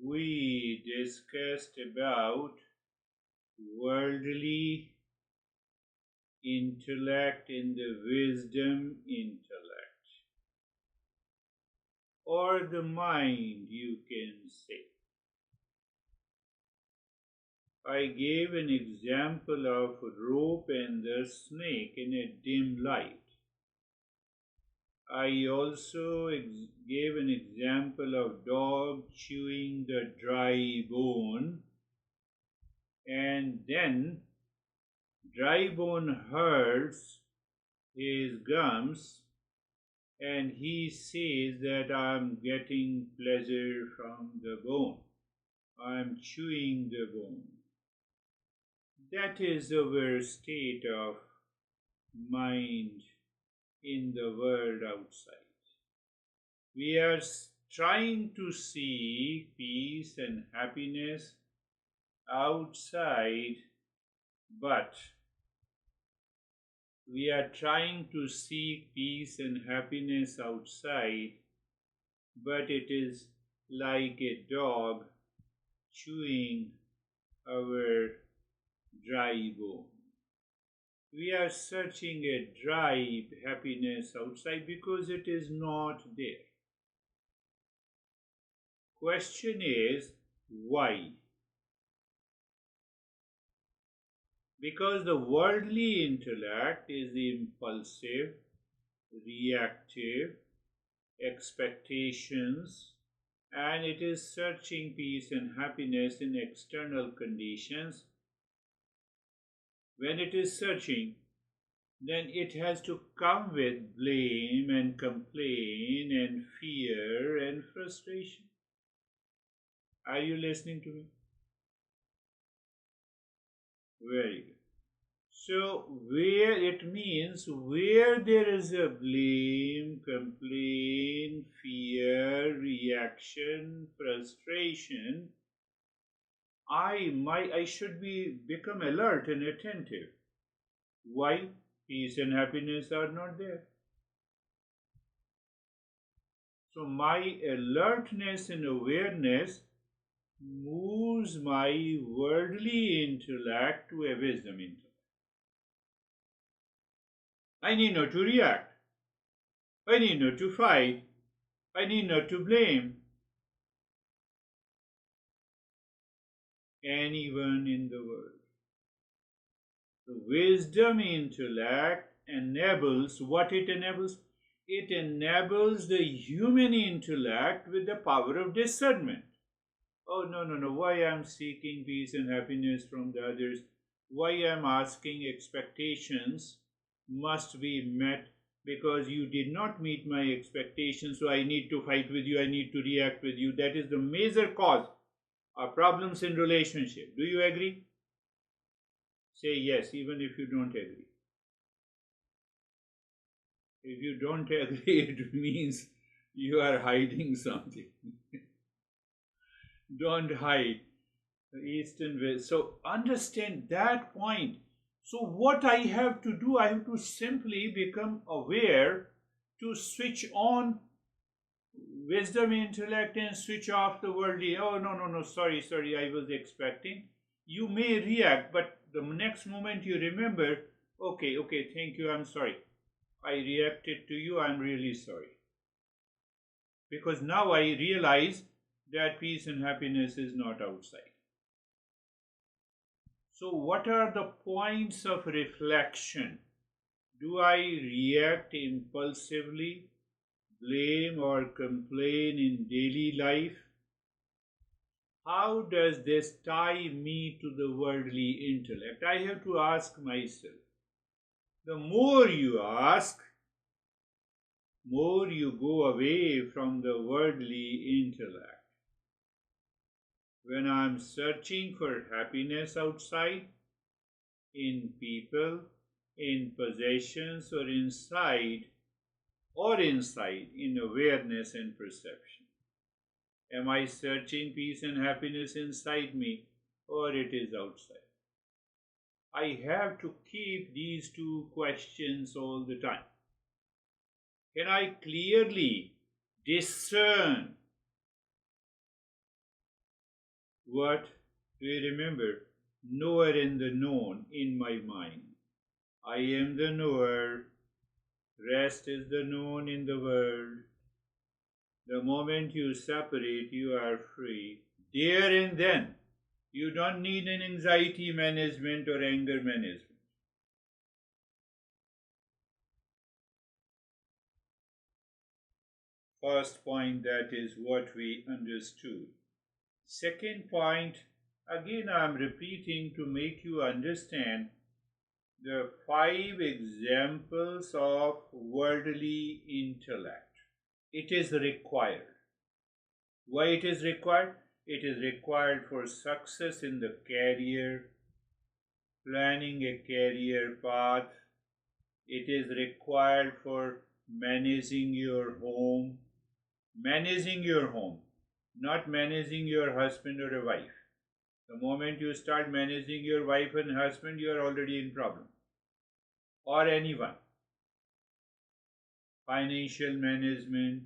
we discussed about worldly intellect in the wisdom intellect, or the mind, you can say. I gave an example of rope and the snake in a dim light. I also gave an example of dog chewing the dry bone, and then dry bone hurts his gums, and he says that I'm getting pleasure from the bone. I'm chewing the bone. That is our state of mind in the world outside. We are trying to see peace and happiness outside, but we are trying to seek peace and happiness outside, but it is like a dog chewing our dry bone. We are searching a dry happiness outside because it is not there. Question is, why? Because the worldly intellect is impulsive, reactive, expectations, and it is searching peace and happiness in external conditions. When it is searching, then it has to come with blame and complaint and fear and frustration. Are you listening to me? Very good. So, where it means where there is a blame, complaint, fear, reaction, frustration, I should become alert and attentive. Why? Peace and happiness are not there. So my alertness and awareness moves my worldly intellect to a wisdom intellect. I need not to react. I need not to fight. I need not to blame anyone in the world. The wisdom intellect enables what it enables? It enables the human intellect with the power of discernment. Oh, no, why I'm seeking peace and happiness from the others? Why I'm asking expectations must be met because you did not meet my expectations, so I need to fight with you, I need to react with you. That is the major cause of problems in relationship. Do you agree? Say yes, even if you don't agree. If you don't agree, it means you are hiding something. Don't hide. East and West. So understand that point. So what I have to do, I have to simply become aware to switch on wisdom, intellect, and switch off the worldly. Oh, no, sorry, I was expecting. You may react, but the next moment you remember, okay, thank you, I'm sorry. I reacted to you, I'm really sorry. Because now I realize that peace and happiness is not outside. So, what are the points of reflection? Do I react impulsively, blame or complain in daily life? How does this tie me to the worldly intellect? I have to ask myself. The more you ask, more you go away from the worldly intellect. When I'm searching for happiness outside, in people, in possessions, or inside in awareness and perception. Am I searching peace and happiness inside me, or it is outside? I have to keep these two questions all the time. Can I clearly discern What do you remember? Knower in the known in my mind. I am the knower. Rest is the known in the world. The moment you separate, you are free. There and then. You don't need an anxiety management or anger management. First point, that is what we understood. Second point, again I am repeating to make you understand the 5 examples of worldly intellect. It is required. Why it is required? It is required for success in the career, planning a career path. It is required for managing your home. Managing your home, not managing your husband or a wife. The moment you start managing your wife and husband, you are already in problem. Or anyone. Financial management,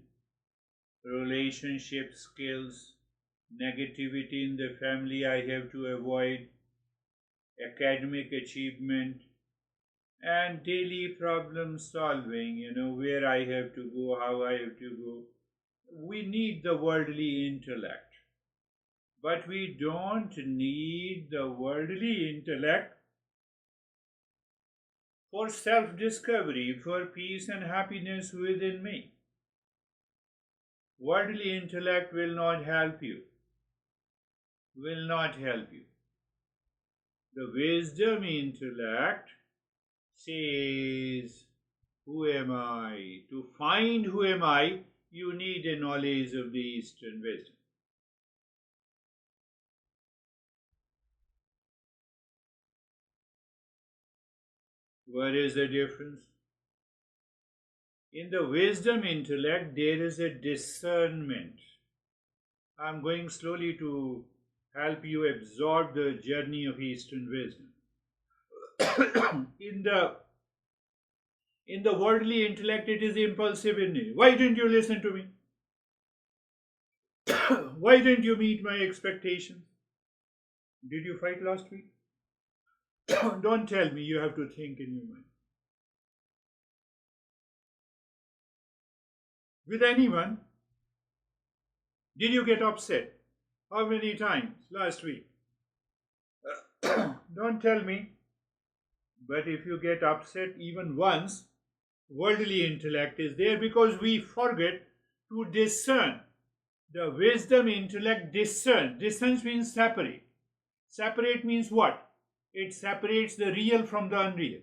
relationship skills, negativity in the family I have to avoid, academic achievement, and daily problem solving, where I have to go, how I have to go. We need the worldly intellect, but we don't need the worldly intellect for self-discovery, for peace and happiness within me. Worldly intellect will not help you. Will not help you. The wisdom intellect says, who am I? To find who am I, you need a knowledge of the Eastern wisdom. What is the difference? In the wisdom intellect, there is a discernment. I'm going slowly to help you absorb the journey of Eastern wisdom. In the worldly intellect, it is impulsive in me. Why didn't you listen to me? Why didn't you meet my expectations? Did you fight last week? Don't tell me, you have to think in your mind. With anyone? Did you get upset? How many times last week? Don't tell me. But if you get upset even once, worldly intellect is there, because we forget to discern. The wisdom intellect discern. Discern means separate. Separate means what? It separates the real from the unreal.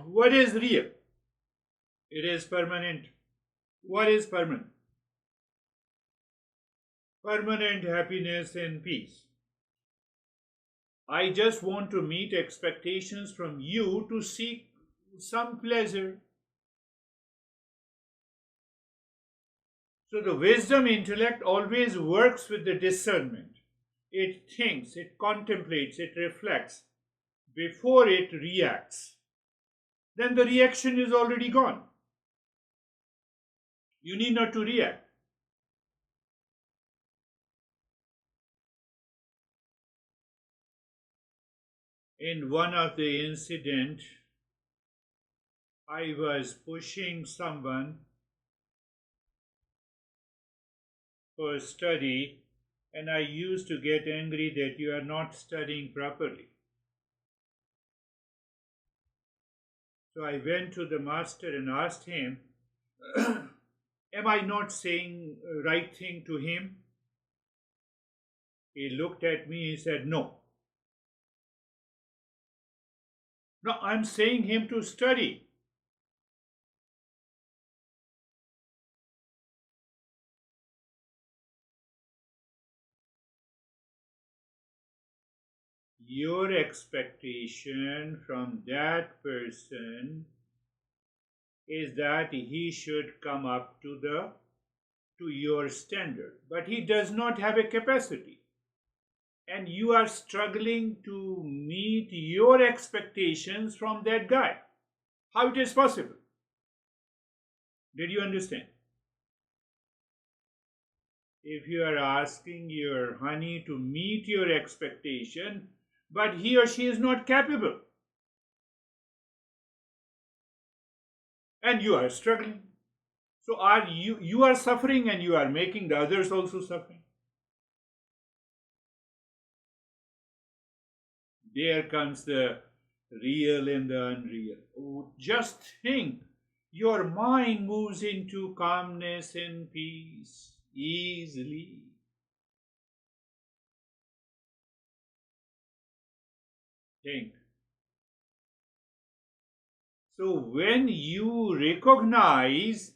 What is real? It is permanent. What is permanent? Permanent happiness and peace. I just want to meet expectations from you to seek some pleasure. So the wisdom intellect always works with the discernment. It thinks, it contemplates, it reflects before it reacts. Then the reaction is already gone. You need not to react. In one of the incident, I was pushing someone for study, and I used to get angry that you are not studying properly. So I went to the master and asked him, am I not saying right thing to him? He looked at me and said, no. No, I'm saying him to study. Your expectation from that person is that he should come up to your standard, but he does not have a capacity, and you are struggling to meet your expectations from that guy. How it is possible? Did you understand? if you are asking your honey to meet your expectation, but he or she is not capable, and you are struggling. So are you are suffering and you are making the others also suffering. There comes the real and the unreal. Oh, just think, your mind moves into calmness and peace easily. Think. So when you recognize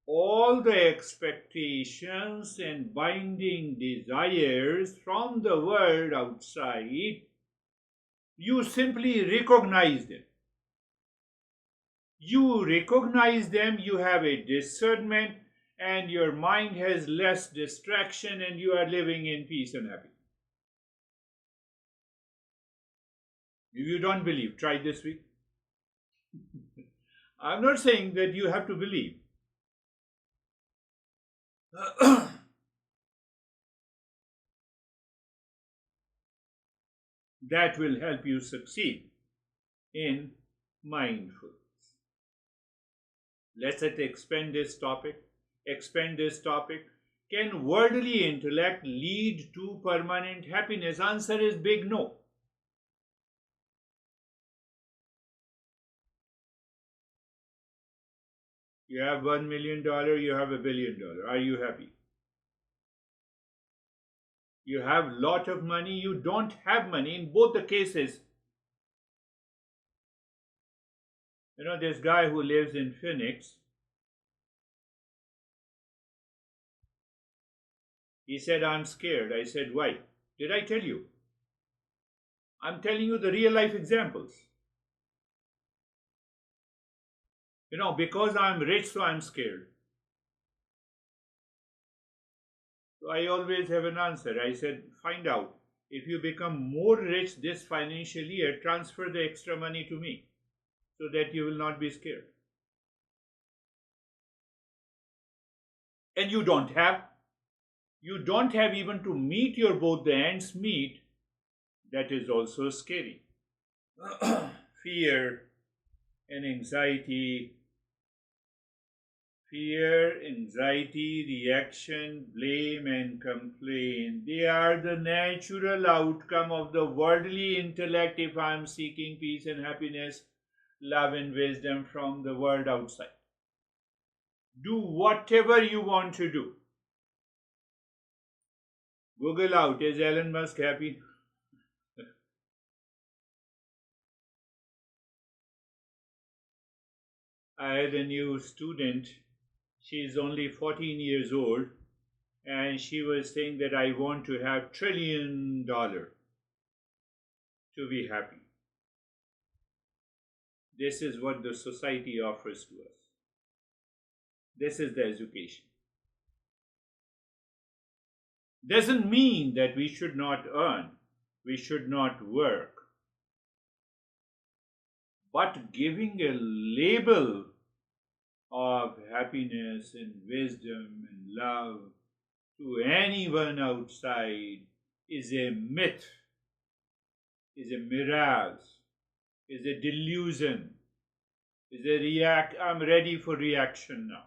all the expectations and binding desires from the world outside, you simply recognize them. You recognize them, you have a discernment, and your mind has less distraction, and you are living in peace and happiness. If you don't believe, try this week. I'm not saying that you have to believe. That will help you succeed in mindfulness. Let's expand this topic. Can worldly intellect lead to permanent happiness? Answer is big no. You have $1 million, you have $1 billion. Are you happy? You have lot of money, you don't have money. In both the cases, this guy who lives in Phoenix, he said, I'm scared. I said, why? Did I tell you? I'm telling you the real life examples. Because I'm rich, so I'm scared. So I always have an answer. I said, find out. If you become more rich this financial year, transfer the extra money to me so that you will not be scared. And you don't have even to meet your both the ends meet. That is also scary. Fear and anxiety. Fear, anxiety, reaction, blame, and complaint. They are the natural outcome of the worldly intellect if I am seeking peace and happiness, love and wisdom from the world outside. Do whatever you want to do. Google out, is Elon Musk happy? I had a new student. She is only 14 years old, and she was saying that I want to have $1 trillion to be happy. This is what the society offers to us. This is the education. Doesn't mean that we should not earn, we should not work. But giving a label of happiness and wisdom and love to anyone outside is a myth, is a mirage, is a delusion, is a I'm ready for reaction now.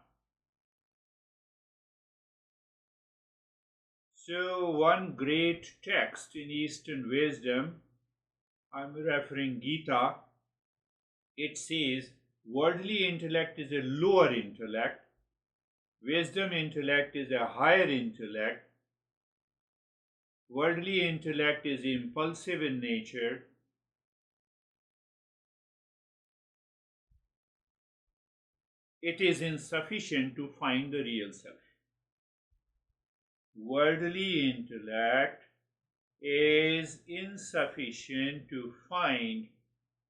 So one great text in Eastern wisdom, I'm referring Gita, it says worldly intellect is a lower intellect, wisdom intellect is a higher intellect, worldly intellect is impulsive in nature, it is insufficient to find the real self. Worldly intellect is insufficient to find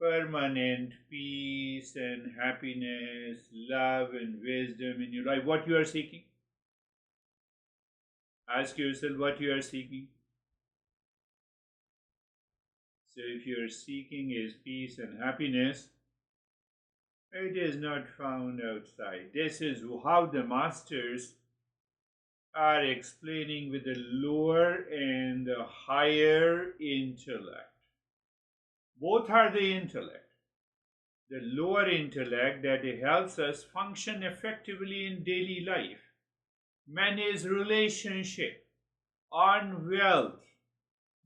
permanent peace and happiness, love and wisdom in your life. What you are seeking? Ask yourself what you are seeking. So if you are seeking is peace and happiness, it is not found outside. This is how the masters are explaining with the lower and the higher intellect. Both are the intellect. The lower intellect that helps us function effectively in daily life, manage relationship, earn wealth,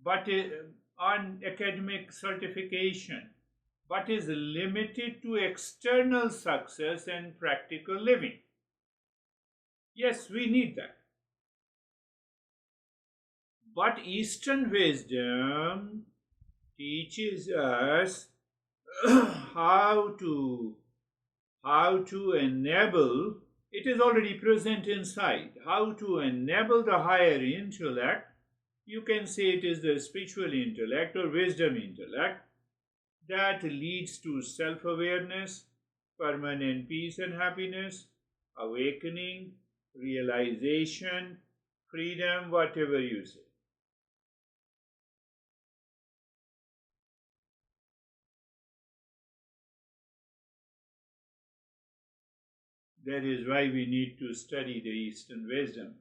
but earn academic certification, but is limited to external success and practical living. Yes, we need that. But Eastern wisdom teaches us how to enable, it is already present inside, how to enable the higher intellect. You can say it is the spiritual intellect or wisdom intellect that leads to self-awareness, permanent peace and happiness, awakening, realization, freedom, whatever you say. That is why we need to study the Eastern wisdom.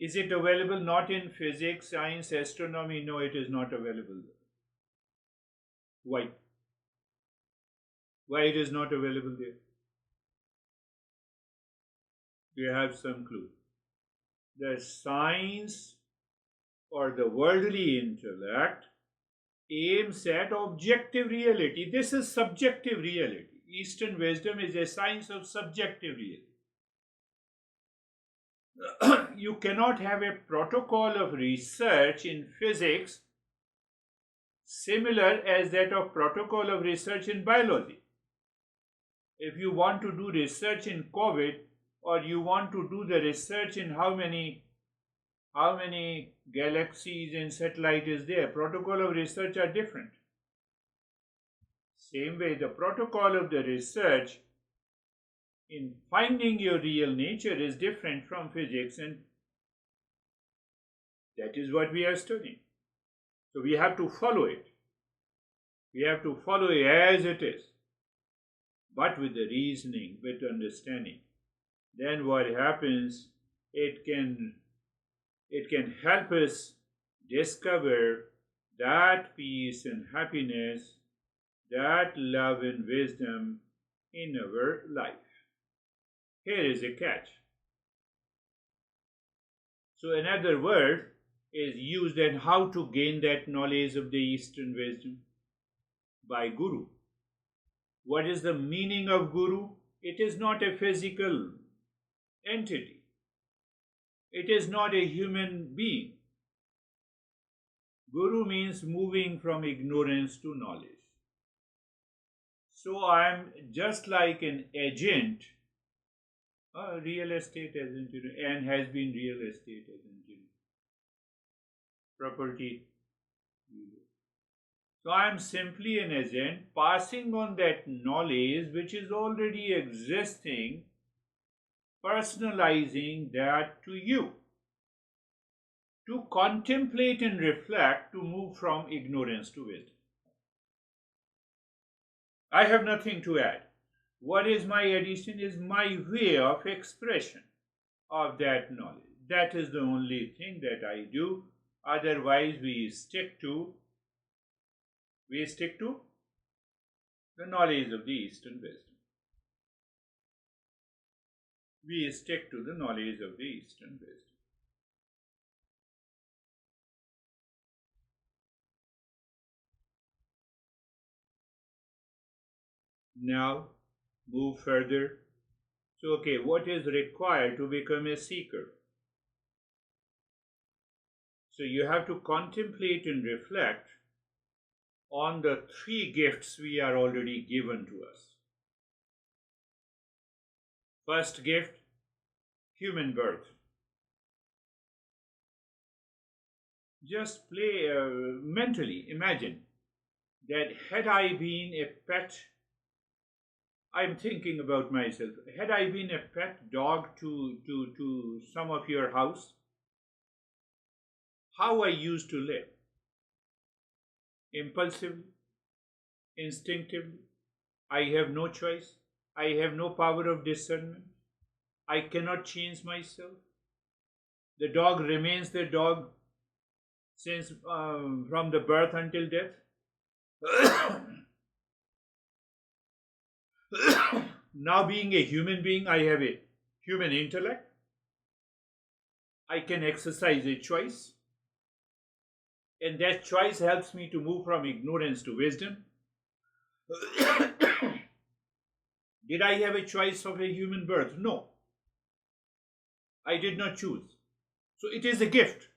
Is it available not in physics, science, astronomy? No, it is not available. Why? Why it is not available there? Do you have some clue? The science or the worldly intellect aims at objective reality. This is subjective reality. Eastern wisdom is a science of subjective reality. You cannot have a protocol of research in physics similar as that of protocol of research in biology. If you want to do research in COVID, or you want to do the research in how many galaxies and satellite is there, protocol of research are different. Same way, the protocol of the research in finding your real nature is different from physics, and that is what we are studying. So we have to follow it. We have to follow it as it is, but with the reasoning, with understanding. Then what happens, it can help us discover that peace and happiness, that love and wisdom in our life. Here is a catch. So another word is used, and how to gain that knowledge of the Eastern wisdom? By Guru. What is the meaning of Guru? It is not a physical entity. It is not a human being. Guru means moving from ignorance to knowledge. So I am just like an agent, a real estate agent, and has been real estate agent, property. So I am simply an agent passing on that knowledge which is already existing, personalizing that to you, to contemplate and reflect, to move from ignorance to wisdom. I have nothing to add. What is my addition is my way of expression of that knowledge. That is the only thing that I do. Otherwise, we stick to the knowledge of the Eastern wisdom. We stick to the knowledge of the Eastern wisdom. Now, move further. So, okay, what is required to become a seeker? So, you have to contemplate and reflect on the three gifts we are already given to us. First gift, human birth. Just play mentally, imagine that had I been a pet, I'm thinking about myself, had I been a pet dog to some of your house, how I used to live. Impulsively, instinctively. I have no choice. I have no power of discernment. I cannot change myself. The dog remains the dog since from the birth until death. Now, being a human being, I have a human intellect. I can exercise a choice, and that choice helps me to move from ignorance to wisdom. Did I have a choice of a human birth? No. I did not choose. So it is a gift.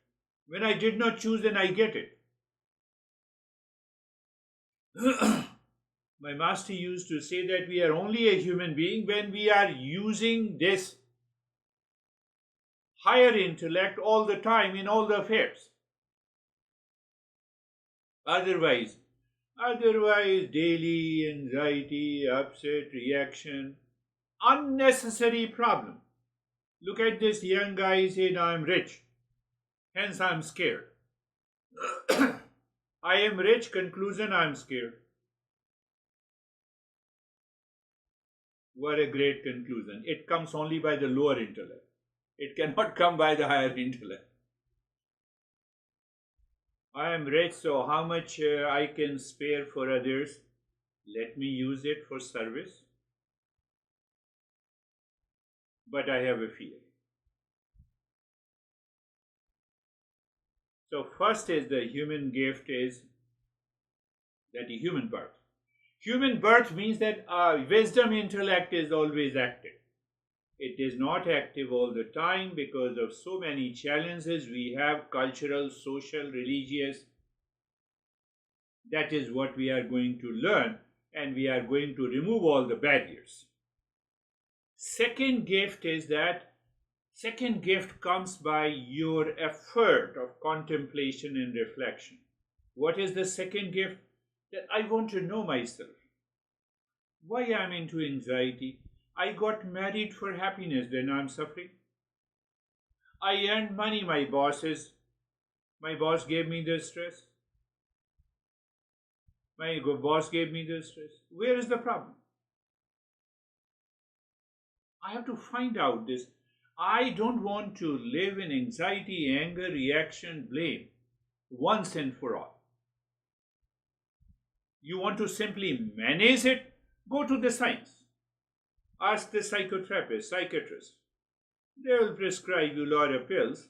When I did not choose, then I get it. My master used to say that we are only a human being when we are using this higher intellect all the time in all the affairs. Otherwise, daily anxiety, upset, reaction, unnecessary problem. Look at this young guy saying, I'm rich, hence I'm scared. I am rich, conclusion, I'm scared. What a great conclusion. It comes only by the lower intellect. It cannot come by the higher intellect. I am rich, so how much I can spare for others? Let me use it for service. But I have a fear. So first is the human gift is that the human birth. Human birth means that our wisdom intellect is always active. It is not active all the time because of so many challenges we have, cultural, social, religious. That is what we are going to learn, and we are going to remove all the barriers. Second gift comes by your effort of contemplation and reflection. What is the second gift? That I want to know myself. Why I am into anxiety? I got married for happiness, then I am suffering. I earned money, my boss gave me the stress. My boss gave me the stress. Where is the problem? I have to find out this. I don't want to live in anxiety, anger, reaction, blame once and for all. You want to simply manage it? Go to the science. Ask the psychotherapist, psychiatrist. They will prescribe you a lot of pills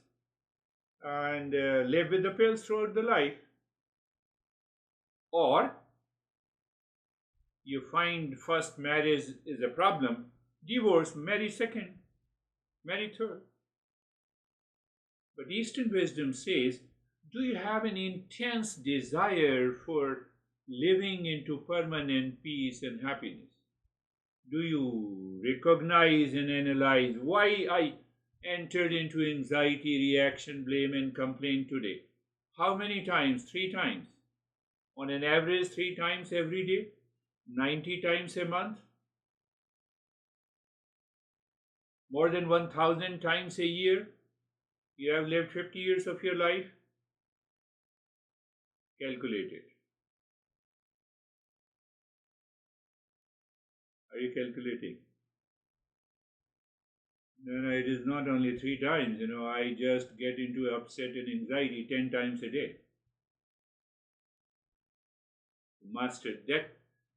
and live with the pills throughout the life. Or you find first marriage is a problem, divorce, marry second, marry third. But Eastern wisdom says, do you have an intense desire for living into permanent peace and happiness? Do you recognize and analyze why I entered into anxiety, reaction, blame, and complaint today? How many times? 3 times. On an average, 3 times every day, 90 times a month, more than 1,000 times a year. You have lived 50 years of your life. Calculate it. Are you calculating? No, it is not only 3 times. I just get into upset and anxiety 10 times a day.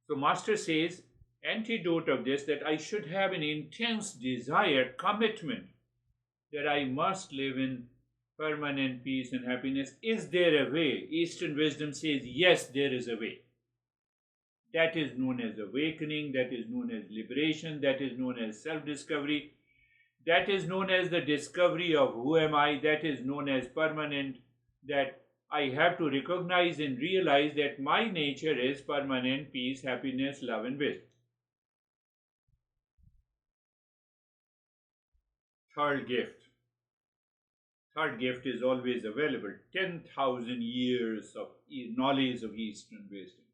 Master says, antidote of this, that I should have an intense desire, commitment, that I must live in permanent peace and happiness. Is there a way? Eastern wisdom says, yes, there is a way. That is known as awakening, that is known as liberation, that is known as self-discovery, that is known as the discovery of who am I, that is known as permanent, that I have to recognize and realize that my nature is permanent peace, happiness, love, and wisdom. Third gift is always available. 10,000 years of knowledge of Eastern wisdom.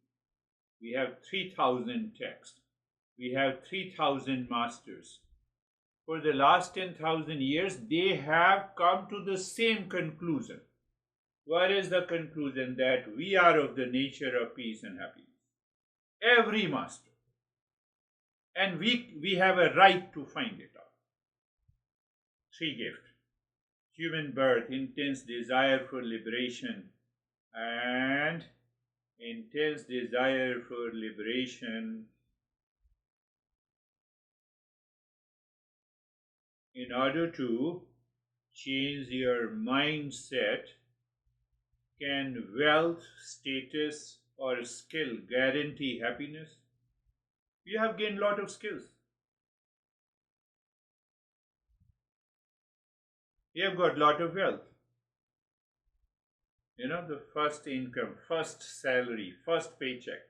We have 3,000 texts. We have 3,000 masters. For the last 10,000 years, they have come to the same conclusion. What is the conclusion? That we are of the nature of peace and happiness. Every master. And we have a right to find it out. three gifts: human birth, intense desire for liberation, and intense desire for liberation in order to change your mindset. Can wealth, status, or skill guarantee happiness? You have gained a lot of skills. You have got a lot of wealth. The first income, first salary, first paycheck.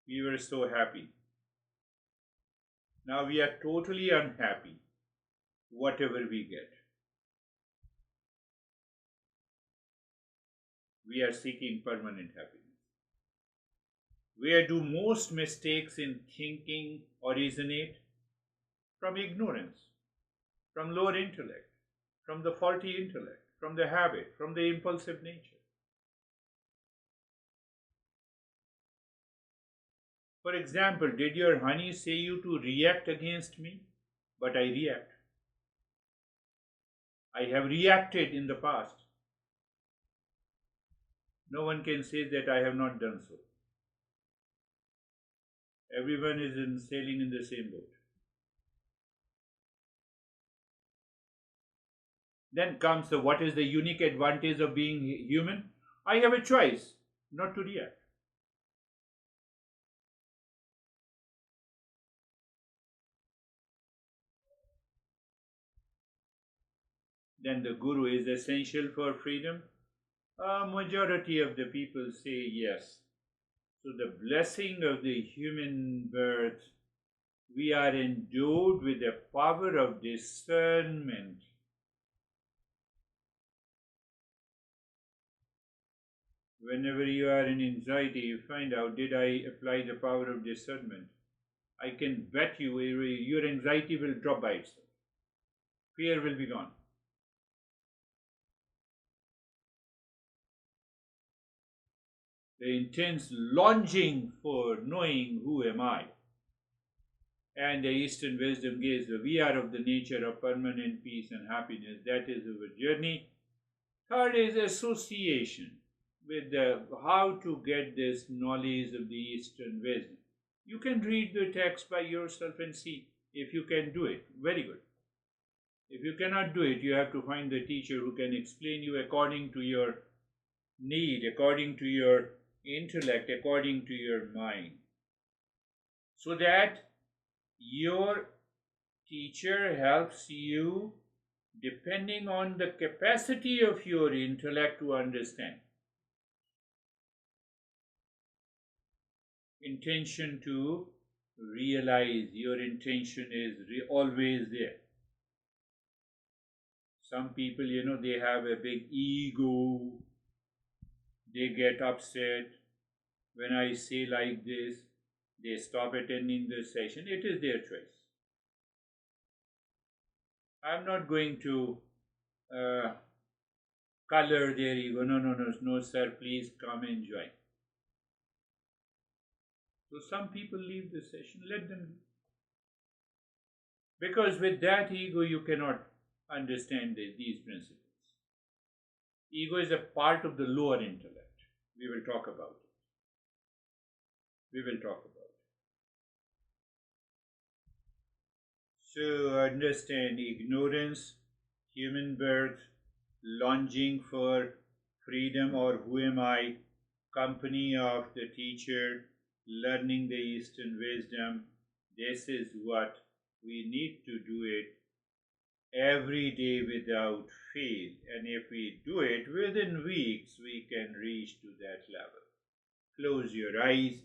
We were so happy. Now we are totally unhappy, whatever we get. We are seeking permanent happiness. Where do most mistakes in thinking originate? From ignorance, from lower intellect, from the faulty intellect, from the habit, from the impulsive nature. For example, did your honey say you to react against me? But I react. I have reacted in the past. No one can say that I have not done so. Everyone is sailing in the same boat. Then comes what is the unique advantage of being human? I have a choice not to react. Then the guru is essential for freedom. A majority of the people say yes. So the blessing of the human birth, we are endowed with the power of discernment. Whenever you are in anxiety, you find out, did I apply the power of discernment? I can bet you your anxiety will drop by itself. Fear will be gone. The intense longing for knowing who am I. And the Eastern wisdom gives, we are of the nature of permanent peace and happiness. That is our journey. Third is association with how to get this knowledge of the Eastern wisdom. You can read the text by yourself and see if you can do it. Very good. If you cannot do it, you have to find the teacher who can explain you according to your need, according to your intellect, according to your mind, so that your teacher helps you depending on the capacity of your intellect to understand. Intention to realize, your intention is always there. Some people, they have a big ego. They get upset when I say like this. They stop attending the session. It is their choice. I'm not going to color their ego. No, sir, please come and join. So some people leave the session. Let them leave. Because with that ego, you cannot understand these principles. Ego is a part of the lower intellect. We will talk about it. So understand ignorance, human birth, longing for freedom or who am I, company of the teacher, learning the Eastern wisdom. This is what we need to do it every day without fail, and if we do it within weeks, we can reach to that level. Close your eyes.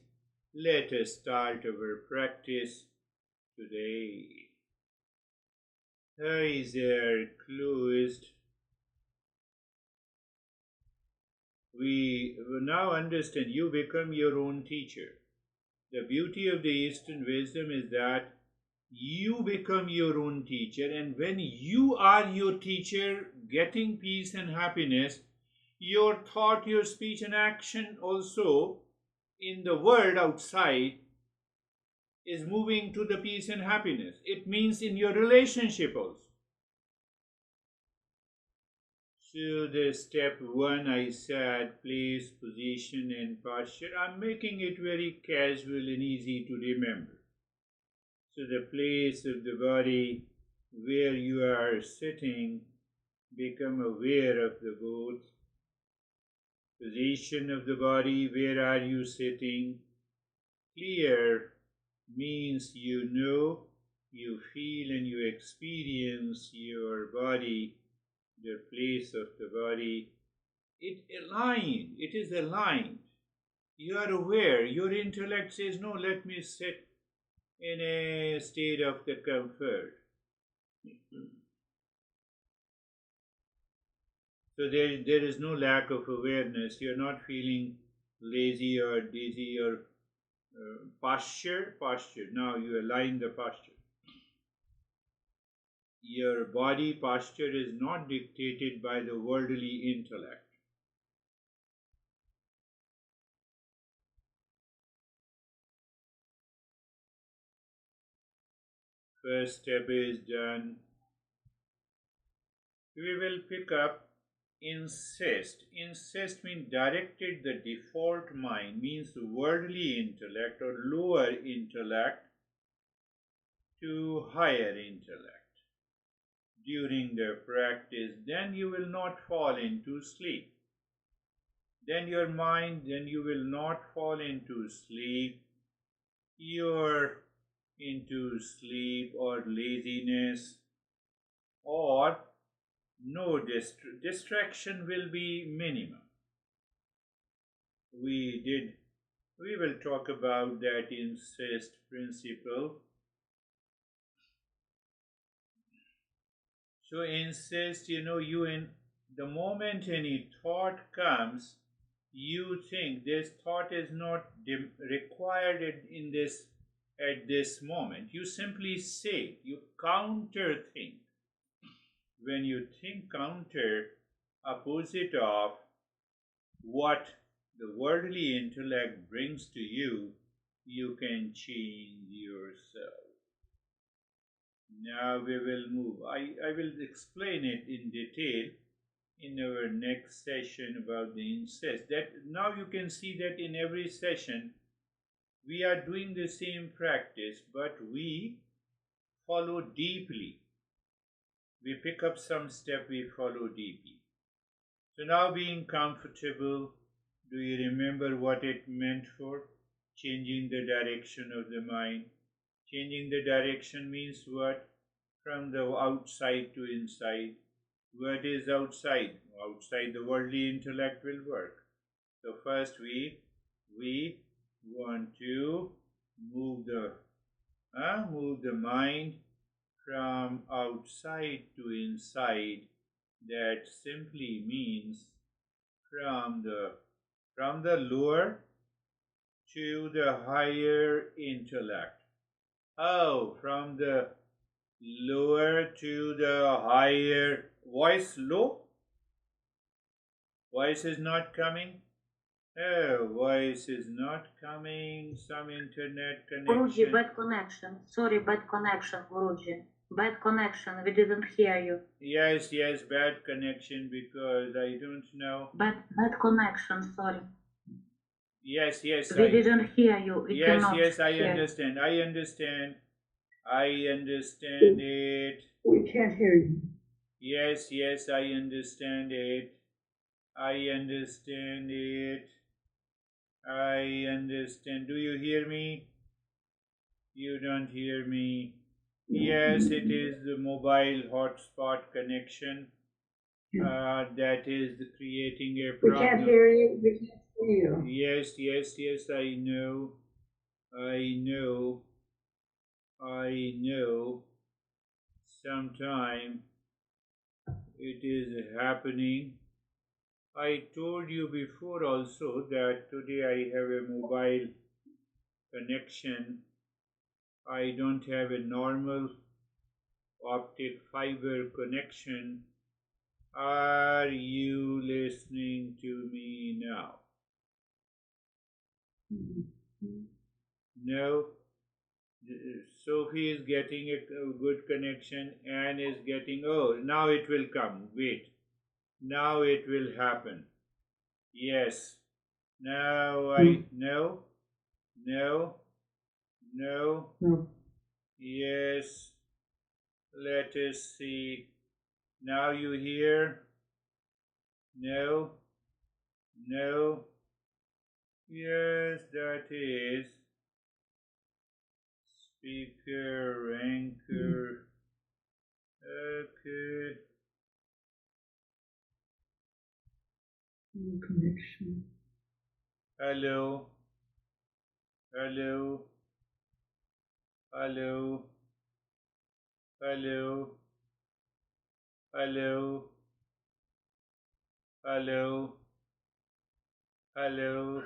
Let us start our practice today. Eyes are closed. We now understand you become your own teacher. The beauty of the Eastern wisdom is that you become your own teacher, and when you are your teacher, getting peace and happiness, your thought, your speech and action also in the world outside is moving to the peace and happiness. It means in your relationship also. So the step one I said, place, position and posture. I'm making it very casual and easy to remember. So the place of the body where you are sitting, become aware of the both. Position of the body, where are you sitting? Clear means you know, you feel and you experience your body, the place of the body. It is aligned. You are aware. Your intellect says, no, let me sit in a state of the comfort. So there is no lack of awareness. You're not feeling lazy or dizzy or posture. Now you align the posture. Your body posture is not dictated by the worldly intellect. First step is done. We will pick up insist. Insist means directed the default mind, means the worldly intellect or lower intellect to higher intellect during the practice. Then you will not fall into sleep. Then your mind, then you will not fall into sleep. You're into sleep or laziness or no distraction will be minimum. We will talk about that insist principle. So insist, you in the moment any thought comes, you think this thought is not required in this at this moment. You simply say, you counter think. When you think counter, opposite of what the worldly intellect brings to you, you can change yourself. Now we will move. I will explain it in detail in our next session about the incest. That now you can see that in every session we are doing the same practice, but we follow deeply. We pick up some step, we follow deeply. So now being comfortable, do you remember what it meant for? Changing the direction of the mind. Changing the direction means what? From the outside to inside. What is outside? Outside the worldly intellect will work. So first we want to move the mind from outside to inside. That simply means from the lower to the higher intellect. Oh, from the lower to the higher. Voice low? Voice is not coming? Oh, voice is not coming. Some internet Guruji, connection. bad connection. Sorry, bad connection, Guruji. Bad connection. We didn't hear you. Yes, bad connection because I don't know. Bad connection. Sorry. Yes, We didn't hear you. We cannot I hear. understand. I understand it. We can't hear you. Yes, I understand it. I understand it. I understand. Do you hear me? You don't hear me. Yes, it is the mobile hotspot connection that is creating a problem. We can't hear you. We can't see you. Yes, I know. I know. Sometime it is happening. I told you before also that today I have a mobile connection. I don't have a normal optic fiber connection. Are you listening to me now? No. Sophie is getting a good connection. Anne is getting. Oh, now it will come. Wait. Now it will happen. Yes. Now no, no, no. Yes. Let us see. Now you hear. No, no. Yes, that is speaker, anchor. Okay. Connection. Hello, hello, hello, hello, hello, hello, hello,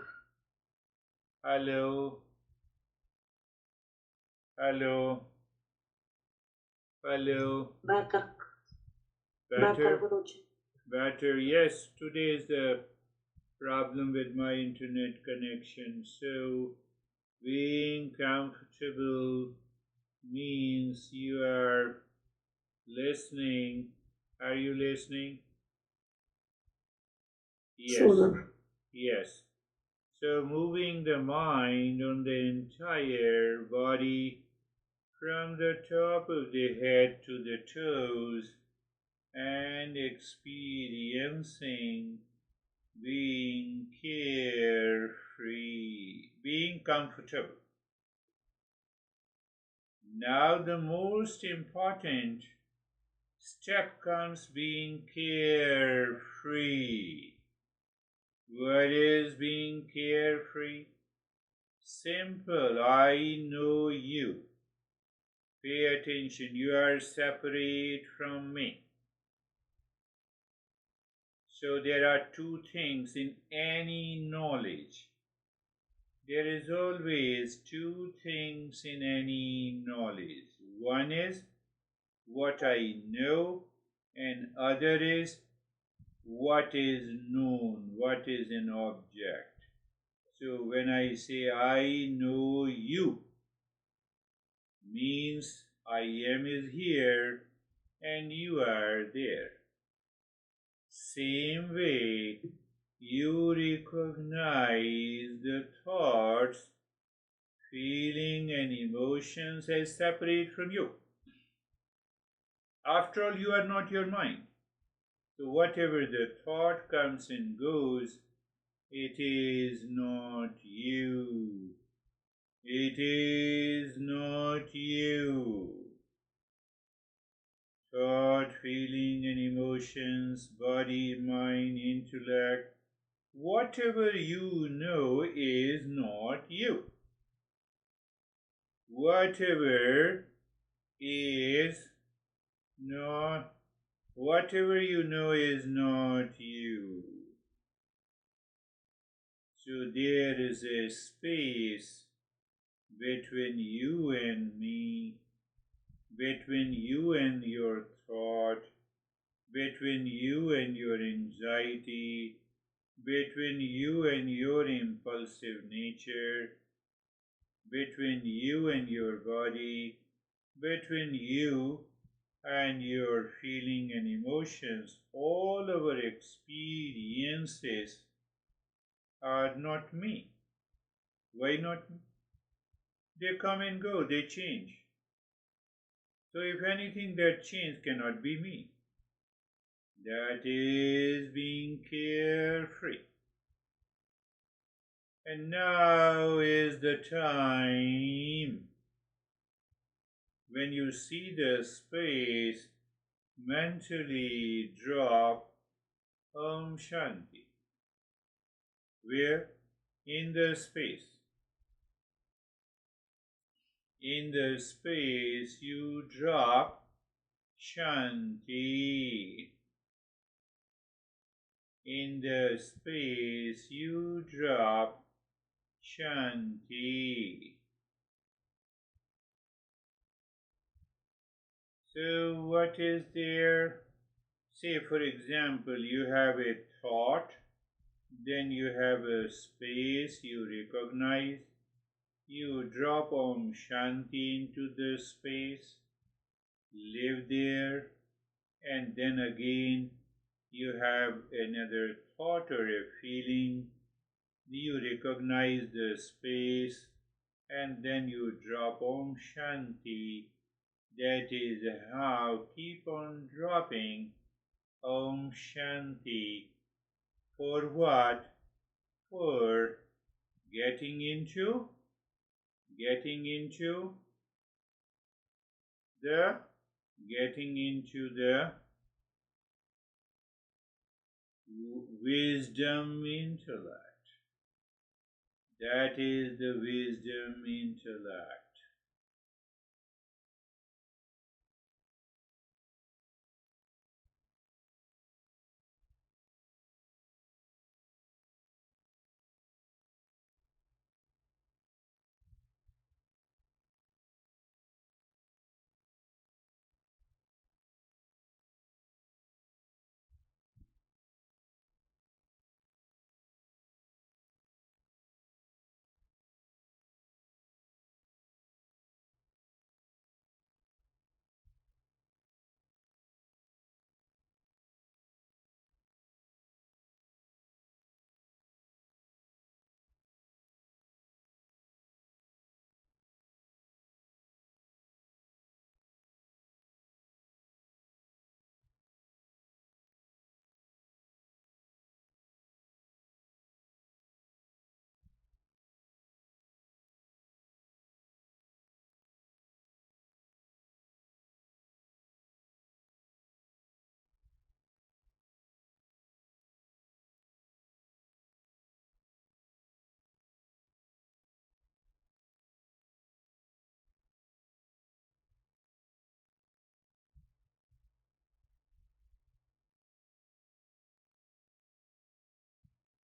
hello, hello, hello. Better. Better, Guruji. better. Yes, today is the problem with my internet connection. So, being comfortable means you are listening. Are you listening? Yes. Sort of. Yes. So, moving the mind on the entire body from the top of the head to the toes and experiencing being carefree, being comfortable. Now, the most important step comes being carefree. What is being carefree? Simple. I know you. Pay attention. You are separate from me. So there are two things in any knowledge. There is always two things in any knowledge. One is what I know, and other is what is known, what is an object. So when I say I know you, means I am is here and you are there. Same way, you recognize the thoughts, feeling and emotions as separate from you. After all, you are not your mind. So whatever the thought comes and goes, it is not you. It is not you. Thought, feeling and emotions, body, mind, intellect, whatever you know is not you. Whatever is not, whatever you know is not you. So there is a space between you and me, between you and your thought, between you and your anxiety, between you and your impulsive nature, between you and your body, between you and your feeling and emotions. All our experiences are not me. Why not me? They come and go, they change. So if anything, that change cannot be me. That is being carefree. And now is the time when you see the space, mentally drop Om Shanti. Where? In the space. In the space you drop Shanti. In the space you drop Shanti. So what is there? Say for example, you have a thought, then you have a space you recognize, you drop Om Shanti into the space, live there, and then again you have another thought or a feeling, you recognize the space, and then you drop Om Shanti. That is how keep on dropping Om Shanti. For what? For getting into getting the getting into the wisdom intellect. That is the wisdom intellect.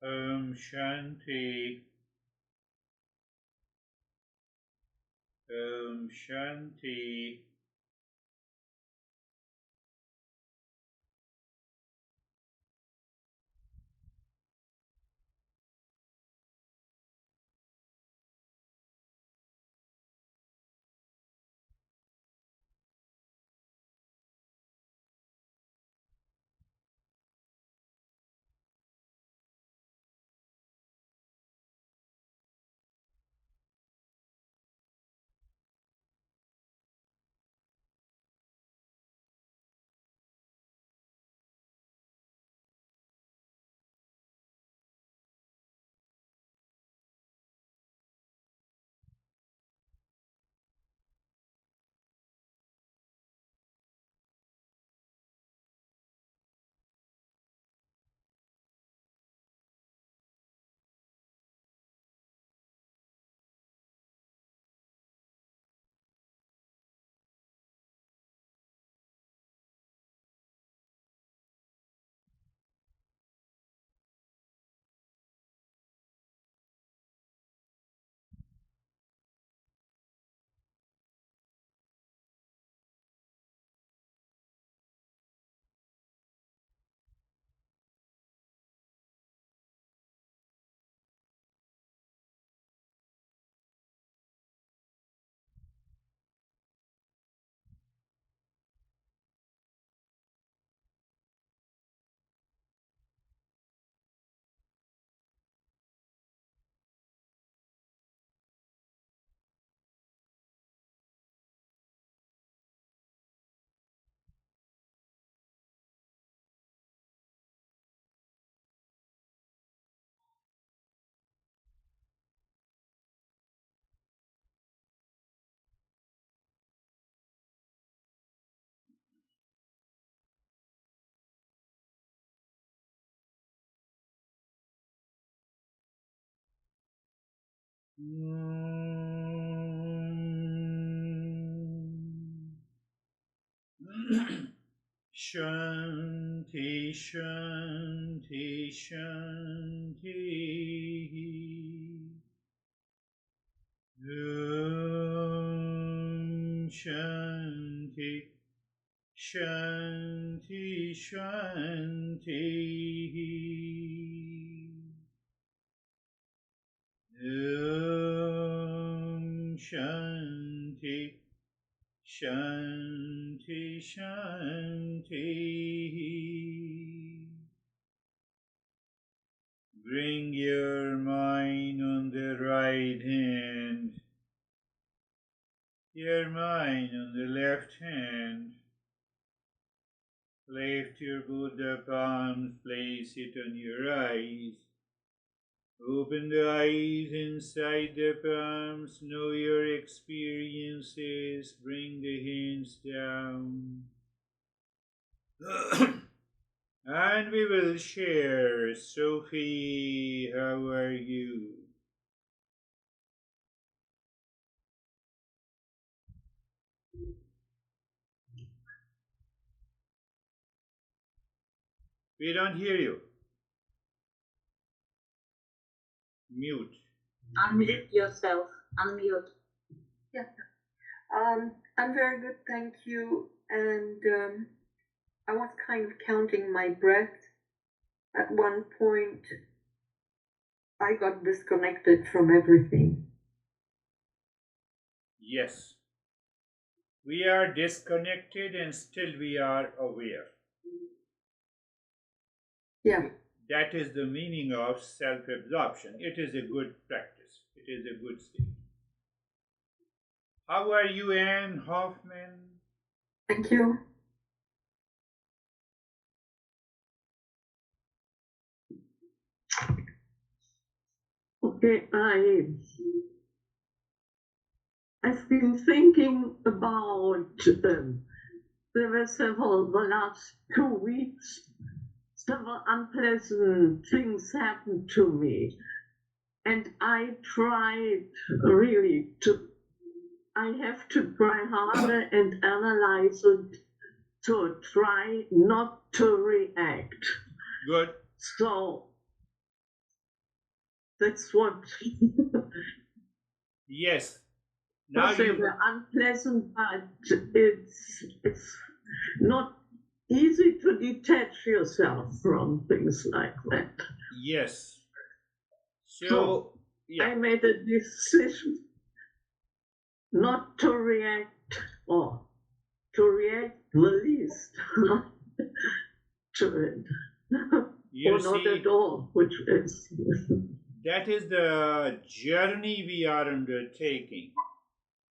Om Shanti. Om Shanti. Shanti, Shanti, Shanti. Om Shanti, Shanti, Shanti. Om Shanti, Shanti, Shanti. mind on the left hand. Lift your Buddha palms, place it on your eyes. Open the eyes inside the palms, know your experiences, bring the hands down. And we will share. Sophie, how are you? We don't hear you. Mute. Unmute yourself. Unmute. Yeah. I'm very good, thank you. And I was kind of counting my breath. At one point, I got disconnected from everything. Yes. We are disconnected and still we are aware. Yeah. That is the meaning of self-absorption. It is a good practice. It is a good state. How are you, Anne Hoffman? Thank you. Okay, I've been thinking about there were the last 2 weeks, several unpleasant things happened to me. And I tried really I have to try harder and analyze it to try not to react. Good. So that's what. Yes. Now they were unpleasant, but it's not easy to detach yourself from things like that. Yes. So yeah. I made a decision not to react, or to react the least to it. You or not see, at all, which is. That is the journey we are undertaking,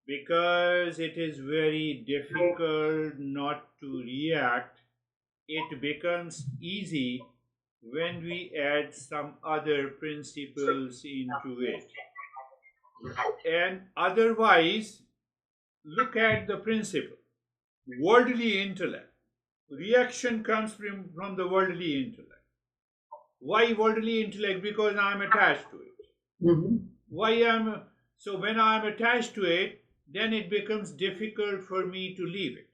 because it is very difficult not to react. It becomes easy when we add some other principles into it. And otherwise, look at the principle. Worldly intellect. Reaction comes from the worldly intellect. Why worldly intellect? Because I am attached to it. Mm-hmm. So when I am attached to it, then it becomes difficult for me to leave it.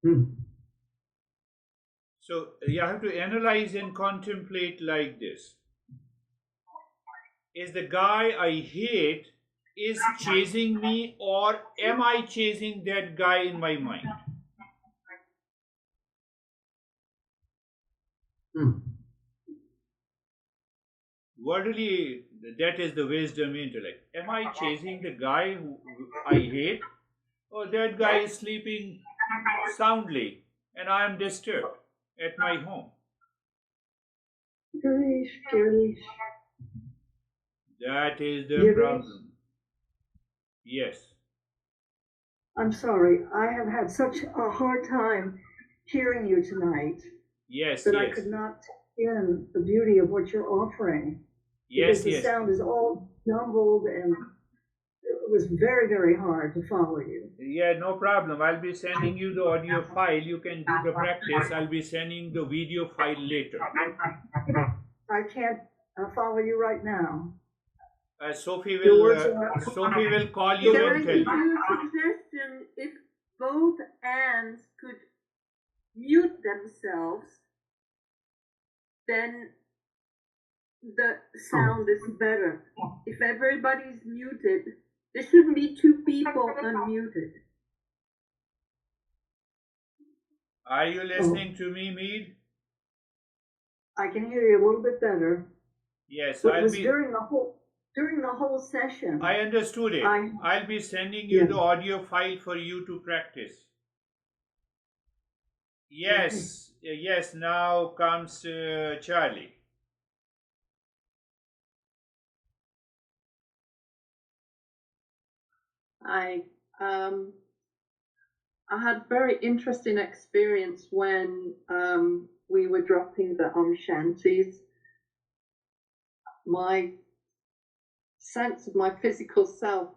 Mm. So you have to analyze and contemplate like this. Is the guy I hate is chasing me, or am I chasing that guy in my mind? Mm. Worldly, that is the wisdom intellect. Am I chasing the guy who I hate, or that guy is sleeping soundly and I am disturbed at my home? Girish. That is the Girish. problem. Yes. I'm sorry. I have had such a hard time hearing you tonight. Yes, that yes. I could not take in the beauty of what you're offering. Yes, because the yes. sound is all jumbled and it was very, very hard to follow you. Yeah, no problem. I'll be sending you the audio file. You can do the practice. I'll be sending the video file later. I can't follow you right now. Sophie will call you and tell you. Suggestion: if both Anns could mute themselves, then the sound is better. If everybody's muted, there shouldn't be two people unmuted. Are you listening to me, Mead? I can hear you a little bit better. Yes, It was during the whole session. I understood it. I'll be sending you the audio file for you to practice. Yes, yes. Now comes Charlie. I had a very interesting experience when we were dropping the Shantis. My sense of my physical self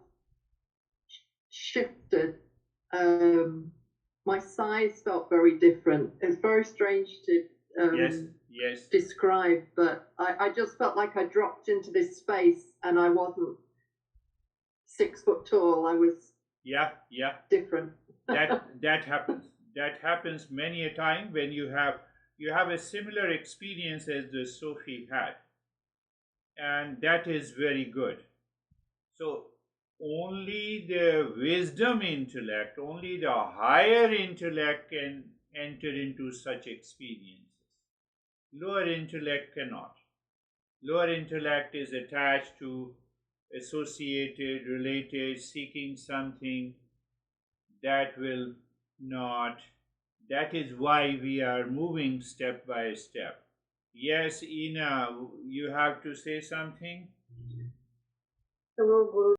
shifted. My size felt very different. It's very strange to Yes. describe, but I just felt like I dropped into this space and I wasn't 6 foot tall. I was different. that happens. That happens many a time when you have a similar experience as the Sophie had, and that is very good. So only the wisdom intellect, only the higher intellect can enter into such experiences. Lower intellect cannot. Lower intellect is attached to, associated, related, seeking something that will not. That is why we are moving step by step. Yes, Ina, you have to say something? Hello, Guru.